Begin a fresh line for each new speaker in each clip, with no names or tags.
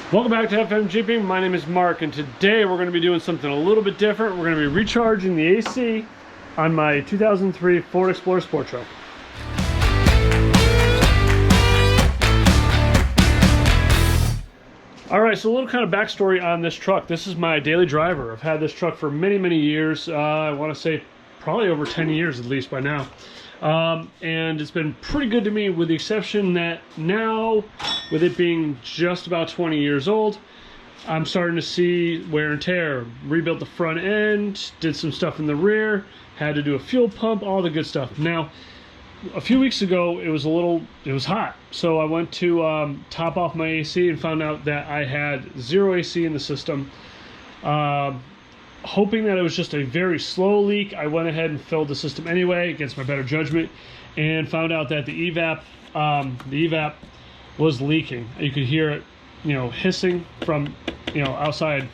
Welcome back to FMGP. My name is Mark, and today we're going to be doing something a little bit different. We're going to be recharging the AC on my 2003 Ford Explorer Sport Trac. Alright, so a little kind of backstory on this truck. This is my daily driver. I've had this truck for many years. I want to say probably over 10 years at least by now. And it's been pretty good to me, with the exception that now, with it being just about 20 years old, I'm starting to see wear and tear. Rebuilt the front end, did some stuff in the rear, had to do a fuel pump, all the good stuff. Now, a few weeks ago, it was hot. So I went to top off my AC and found out that I had zero AC in the system. Hoping that it was just a very slow leak, I went ahead and filled the system anyway against my better judgment, and found out that the evap was leaking. You could hear it, hissing from, outside.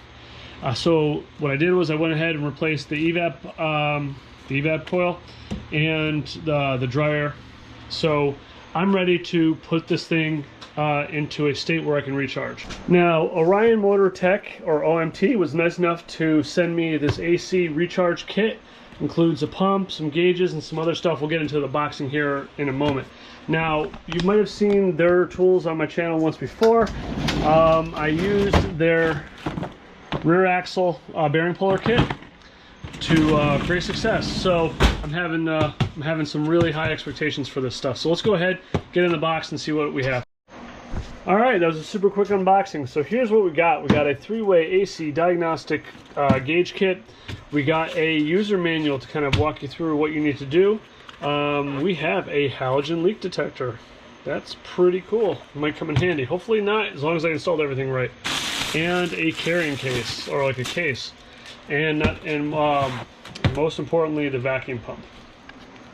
So what I did was I went ahead and replaced the evap coil and the dryer. So I'm ready to put this thing into a state where I can recharge. Now, Orion Motor Tech, or OMT, was nice enough to send me this AC recharge kit. Includes a pump, some gauges, and some other stuff. We'll get into the boxing here in a moment. Now, you might have seen their tools on my channel once before. I used their rear axle bearing puller kit to great success. So I'm having some really high expectations for this stuff. So let's go ahead, get in the box, and see what we have. All right, that was a super quick unboxing. So here's what we got. We got a 3-way AC diagnostic gauge kit. We got a user manual to kind of walk you through what you need to do. We have a halogen leak detector. That's pretty cool. Might come in handy. Hopefully not, as long as I installed everything right. And a carrying case, or like a case. And most importantly, the vacuum pump.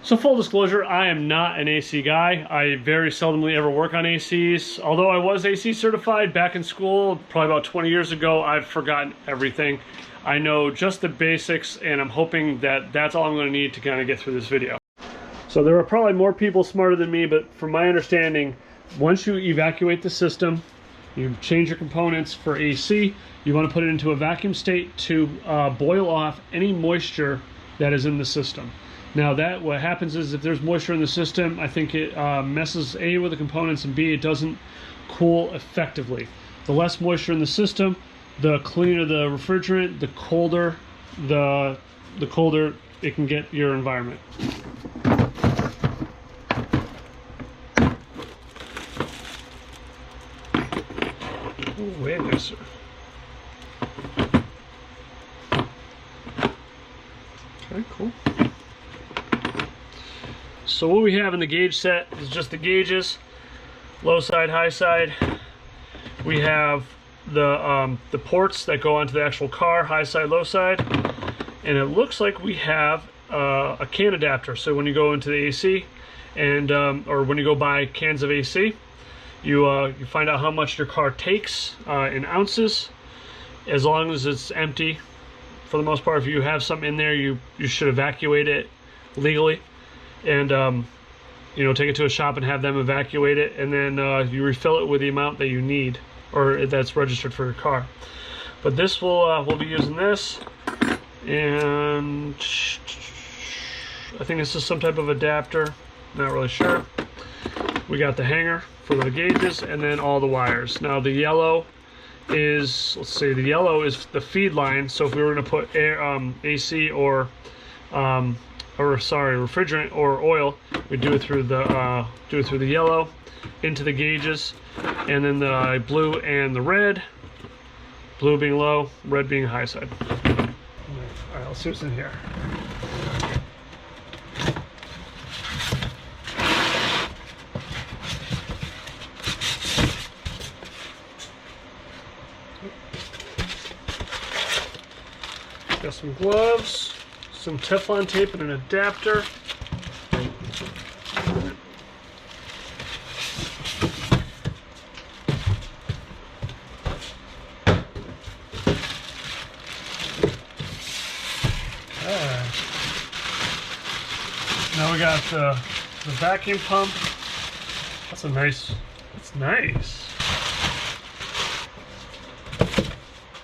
So full disclosure, I am not an AC guy. I very seldomly ever work on ACs. Although I was AC certified back in school, probably about 20 years ago, I've forgotten everything. I know just the basics, and I'm hoping that that's all I'm going to need to kind of get through this video. So there are probably more people smarter than me, but from my understanding, once you evacuate the system, you change your components for AC, you want to put it into a vacuum state to boil off any moisture that is in the system. Now, what happens is, if there's moisture in the system, I think it messes A, with the components, and B, it doesn't cool effectively. The less moisture in the system, the cleaner the refrigerant, the colder it can get your environment. Ooh, way nicer. Okay, cool. So what we have in the gauge set is just the gauges, low side, high side. We have the ports that go onto the actual car, high side, low side, and it looks like we have a can adapter. So when you go into the AC, and or when you go buy cans of AC, you find out how much your car takes in ounces. As long as it's empty, for the most part, if you have something in there, you should evacuate it legally. And take it to a shop and have them evacuate it, and then you refill it with the amount that you need, or that's registered for your car. But this we'll be using this, and I think this is some type of adapter, not really sure. We got the hanger for the gauges, and then all the wires. Now the yellow is, let's see, the yellow is the feed line. So if we were going to put AC or refrigerant or oil, we do it through the yellow into the gauges, and then the blue and the red. Blue being low, red being high side. All right, let's see what's in here. Got some gloves, some Teflon tape, and an adapter. Now we got the vacuum pump. That's nice.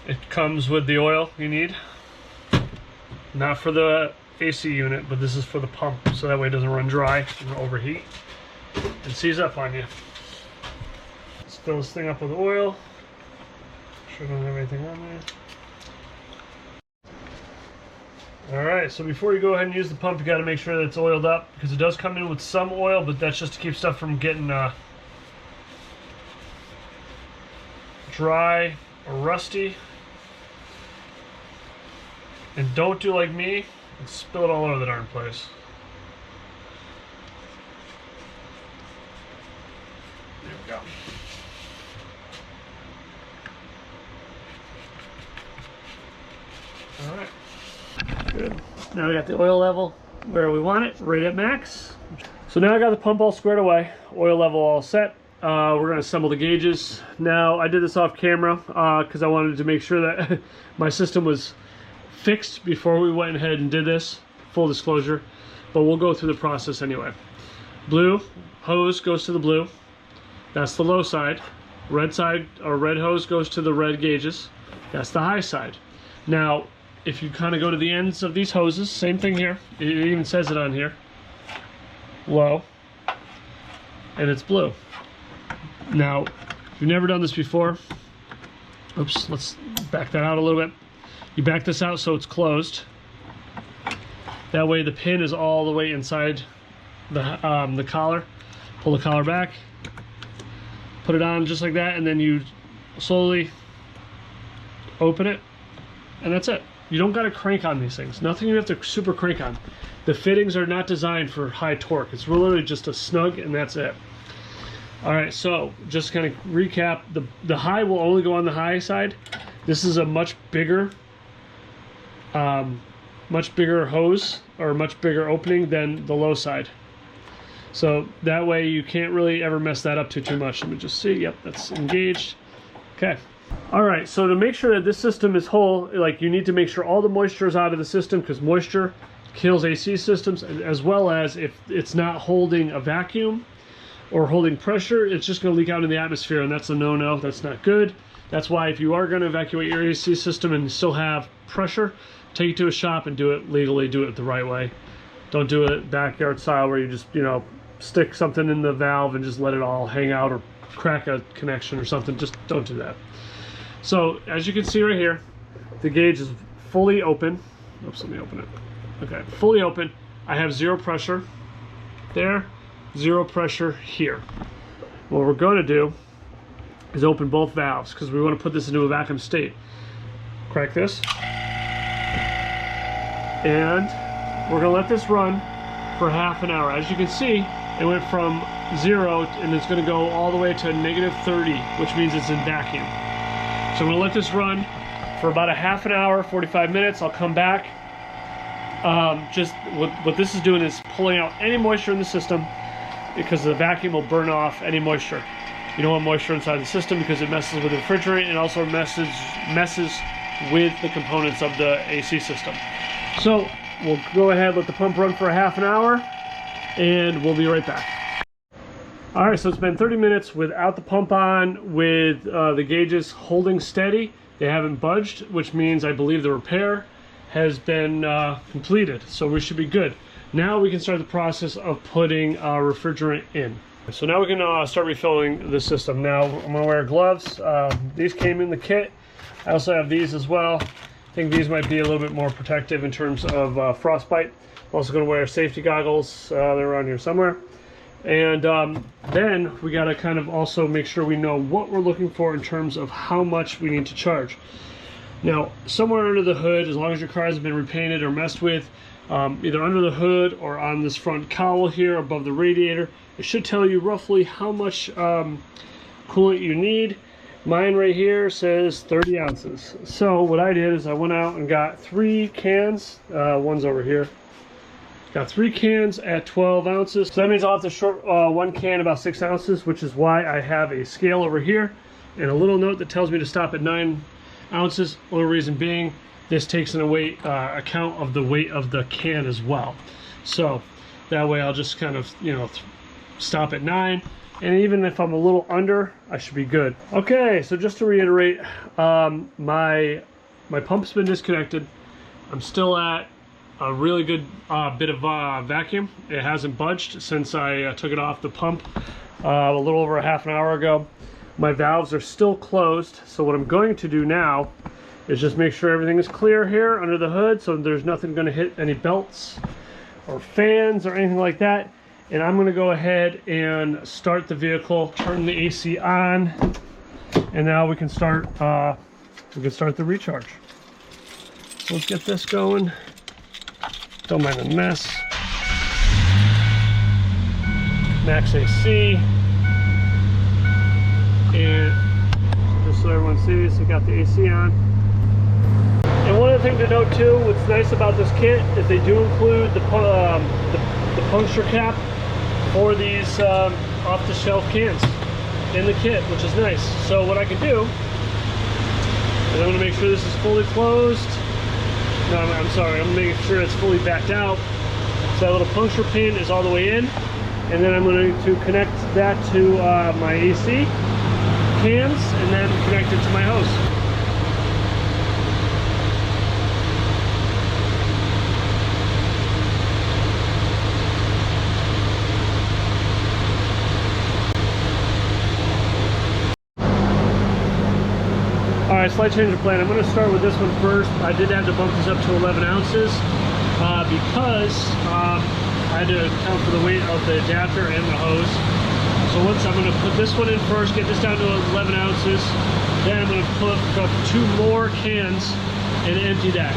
It comes with the oil you need. Not for the AC unit, but this is for the pump, so that way it doesn't run dry and overheat and seize up on you. Let's fill this thing up with oil. Sure don't have anything on there. Alright, so before you go ahead and use the pump, you got to make sure that it's oiled up, because it does come in with some oil, but that's just to keep stuff from getting dry or rusty. And don't do like me and spill it all over the darn place. There we go. Alright. Good. Now we got the oil level where we want it, right at max. So now I got the pump all squared away, oil level all set. We're going to assemble the gauges. Now I did this off camera because I wanted to make sure that my system was fixed before we went ahead and did this, full disclosure, but we'll go through the process anyway. Blue hose goes to the blue, that's the low side. Red side, or red hose, goes to the red gauges, that's the high side. Now if you kind of go to the ends of these hoses, same thing here, it even says it on here, low, and it's blue. Now if you've never done this before, oops, let's back that out a little bit. You back this out so it's closed. That way the pin is all the way inside the collar. Pull the collar back, put it on just like that, and then you slowly open it, and that's it. You don't got to crank on these things. Nothing you have to super crank on. The fittings are not designed for high torque. It's literally just a snug, and that's it. All right, so just kind of recap. The high will only go on the high side. This is a much bigger hose, or much bigger opening than the low side. So that way you can't really ever mess that up too much. Let me just see. Yep, that's engaged. Okay. All right, so to make sure that this system is whole, like, you need to make sure all the moisture is out of the system, because moisture kills AC systems, as well as if it's not holding a vacuum or holding pressure, it's just going to leak out in the atmosphere, and that's a no-no. That's not good. That's why if you are going to evacuate your AC system and still have pressure, take it to a shop and do it legally, do it the right way. Don't do it backyard style where you just, you know, stick something in the valve and just let it all hang out, or crack a connection or something. Just don't do that. So as you can see right here, the gauge is fully open. Oops, let me open it. Okay, fully open. I have zero pressure there, zero pressure here. What we're going to do is open both valves, because we want to put this into a vacuum state. Crack this. And we're going to let this run for half an hour. As you can see, it went from 0 and it's going to go all the way to -30, which means it's in vacuum. So I'm going to let this run for about a half an hour, 45 minutes. I'll come back. Just what this is doing is pulling out any moisture in the system, because the vacuum will burn off any moisture. You don't want moisture inside the system because it messes with the refrigerant, and also messes with the components of the AC system. So we'll go ahead, let the pump run for a half an hour, and we'll be right back. All right, so it's been 30 minutes without the pump on, with the gauges holding steady. They haven't budged, which means I believe the repair has been completed. So we should be good. Now we can start the process of putting refrigerant in. So now we can start refilling the system. Now I'm gonna wear gloves. These came in the kit. I also have these as well. I think these might be a little bit more protective in terms of frostbite. I'm also gonna wear safety goggles. They're around here somewhere. And then we gotta kind of also make sure we know what we're looking for in terms of how much we need to charge. Now, somewhere under the hood, as long as your car hasn't been repainted or messed with, either under the hood or on this front cowl here above the radiator, it should tell you roughly how much coolant you need. Mine right here says 30 ounces. So what I did is I went out and got 3 cans. One's over here. Got 3 cans at 12 ounces. So that means I'll have to short one can about 6 ounces, which is why I have a scale over here and a little note that tells me to stop at 9 ounces. Only reason being, this takes into account of the weight of the can as well. So that way I'll just kind of, you know, stop at 9. And even if I'm a little under, I should be good. Okay, so just to reiterate, my pump's been disconnected. I'm still at a really good bit of vacuum. It hasn't budged since I took it off the pump a little over a half an hour ago. My valves are still closed, so what I'm going to do now is just make sure everything is clear here under the hood, so there's nothing going to hit any belts or fans or anything like that. And I'm going to go ahead and start the vehicle, turn the AC on, and now we can start the recharge. So let's get this going. Don't mind the mess. Max AC. And just so everyone sees, we got the AC on. And one other thing to note too, what's nice about this kit is they do include the puncture cap for these off-the-shelf cans in the kit, which is nice. So what I can do is I'm going to make sure this is fully closed. No, I'm sorry, I'm making sure it's fully backed out. So that little puncture pin is all the way in. And then I'm going to connect that to my AC cans and then connect it to my hose. Alright, slight change of plan. I'm going to start with this one first. I did have to bump this up to 11 ounces because I had to account for the weight of the adapter and the hose. So once I'm going to put this one in first, get this down to 11 ounces, then I'm going to put up 2 more cans and empty that.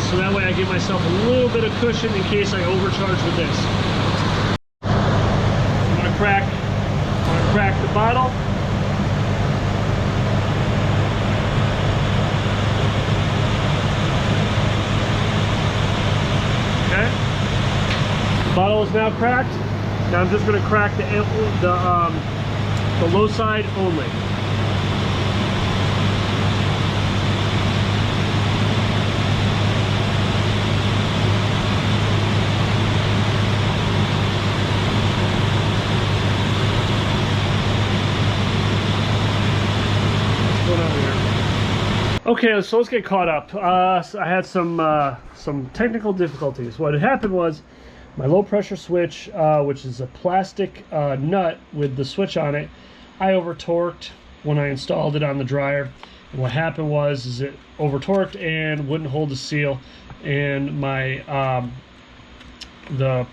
So that way I give myself a little bit of cushion in case I overcharge with this. I'm going to crack the bottle. Bottle is now cracked. Now I'm just going to crack the low side only. What's going on here? Okay, so let's get caught up. So I had some technical difficulties. What had happened was, my low pressure switch, which is a plastic nut with the switch on it, I over torqued when I installed it on the dryer. And what happened was it over torqued and wouldn't hold the seal, and my the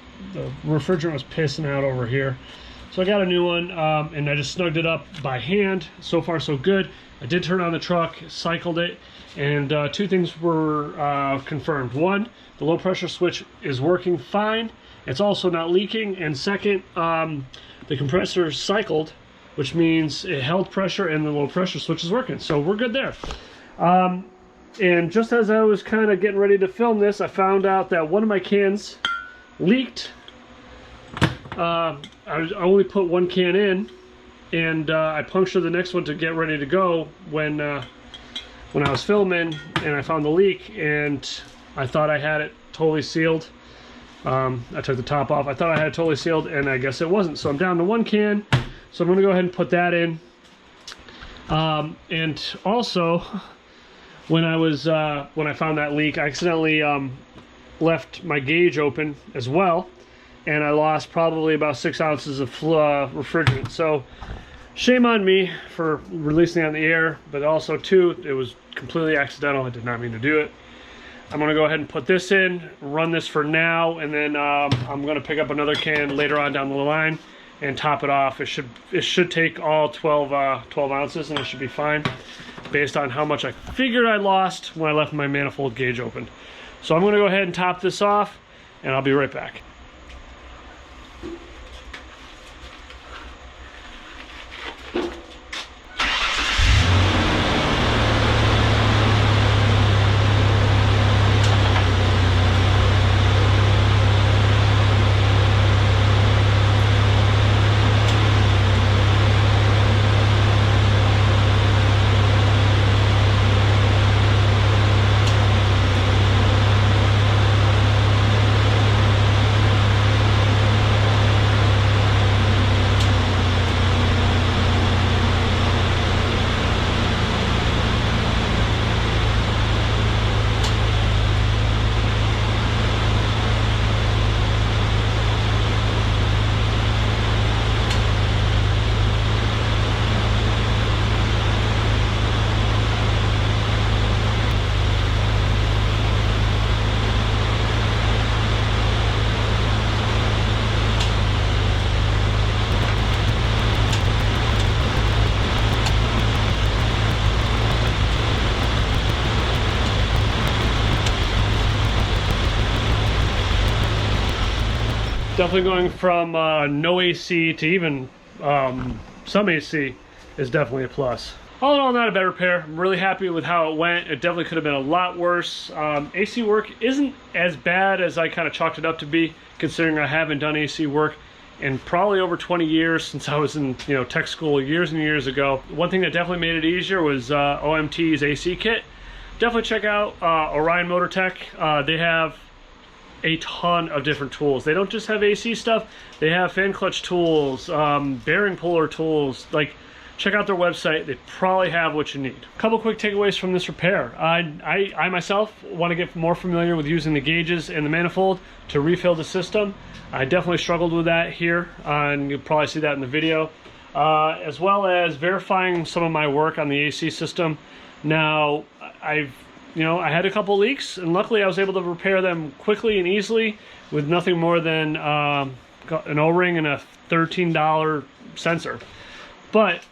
refrigerant was pissing out over here. So I got a new one, and I just snugged it up by hand. So far so good. I did turn on the truck, cycled it, and 2 things were confirmed. 1, the low pressure switch is working fine. It's also not leaking. And second, the compressor cycled, which means it held pressure and the low pressure switch is working. So we're good there. And just as I was kind of getting ready to film this, I found out that one of my cans leaked. I only put 1 can in, and I punctured the next one to get ready to go when I was filming, and I found the leak, and I thought I had it totally sealed. I took the top off. I thought I had it totally sealed, and I guess it wasn't. So I'm down to 1 can. So I'm going to go ahead and put that in. And also, when I found that leak, I accidentally left my gauge open as well, and I lost probably about 6 ounces of refrigerant. So shame on me for releasing it on the air, but also too, it was completely accidental. I did not mean to do it. I'm going to go ahead and put this in, run this for now, and then I'm going to pick up another can later on down the line and top it off. It should take all 12 ounces, and it should be fine based on how much I figured I lost when I left my manifold gauge open. So I'm going to go ahead and top this off, and I'll be right back. Definitely going from no AC to even some AC is definitely a plus. All in all, not a bad repair. I'm really happy with how it went. It definitely could have been a lot worse. AC work isn't as bad as I kind of chalked it up to be, considering I haven't done AC work in probably over 20 years since I was in tech school years and years ago. One thing that definitely made it easier was OMT's AC kit. Definitely check out Orion Motor Tech. They have a ton of different tools. They don't just have AC stuff. They have fan clutch tools, bearing puller tools. Like, check out their website. They probably have what you need. A couple quick takeaways from this repair. I myself want to get more familiar with using the gauges and the manifold to refill the system. I definitely struggled with that here, and you'll probably see that in the video, as well as verifying some of my work on the AC system. Now, I had a couple leaks, and luckily I was able to repair them quickly and easily with nothing more than an O-ring and a $13 sensor. But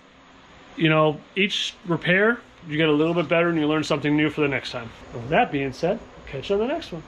each repair, you get a little bit better and you learn something new for the next time. With that being said, catch you on the next one.